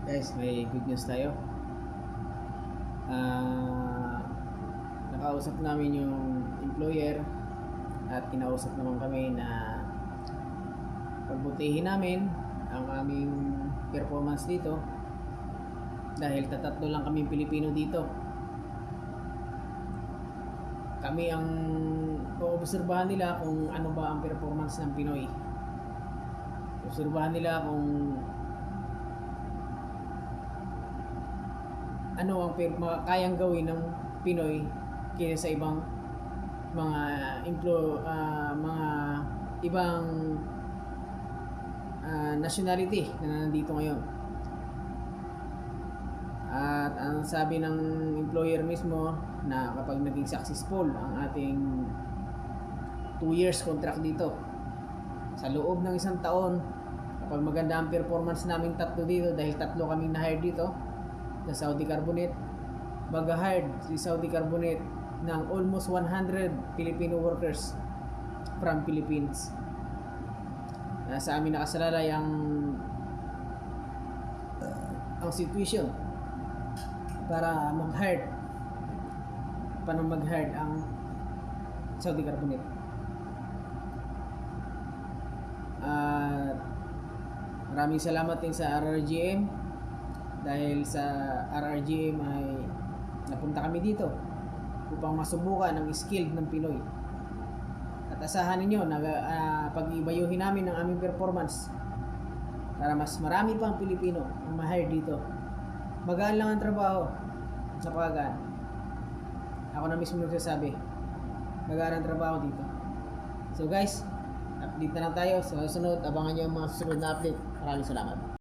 Guys, may good news tayo. Nakausap namin yung employer at kinausap naman kami na pagbutihin namin ang aming performance dito dahil tatatlo lang kami Pilipino dito. Kami ang oobserbahan nila kung ano ba ang performance ng Pinoy. Obserbahan nila kung ano ang kayang gawin ng Pinoy kaysa sa ibang mga mga ibang nationality na nandito ngayon. At ang sabi ng employer mismo na kapag naging successful ang ating 2 years contract dito, sa loob ng 1 taon, kapag maganda ang performance namin tatlo dito, dahil tatlo kaming na-hire dito sa Saudi Carbonate, mag-hired si Saudi Carbonate ng almost 100 Filipino workers from Philippines. Sa amin nakasalalay ang situation para mag-hire ang Saudi Carbonate. Maraming salamat din sa RRGM, dahil sa RRGM ay napunta kami dito upang masubukan ang skill ng Pinoy. At asahan ninyo na pag-ibayuhin namin ang aming performance para mas marami pang Pilipino ang ma-hire dito. Magaan lang ang trabaho, napakagaan. Ako na mismo nagsasabi, magaan ang trabaho dito. So guys, update na lang tayo. Sa susunod, abangan nyo ang mga susunod na update. Maraming salamat.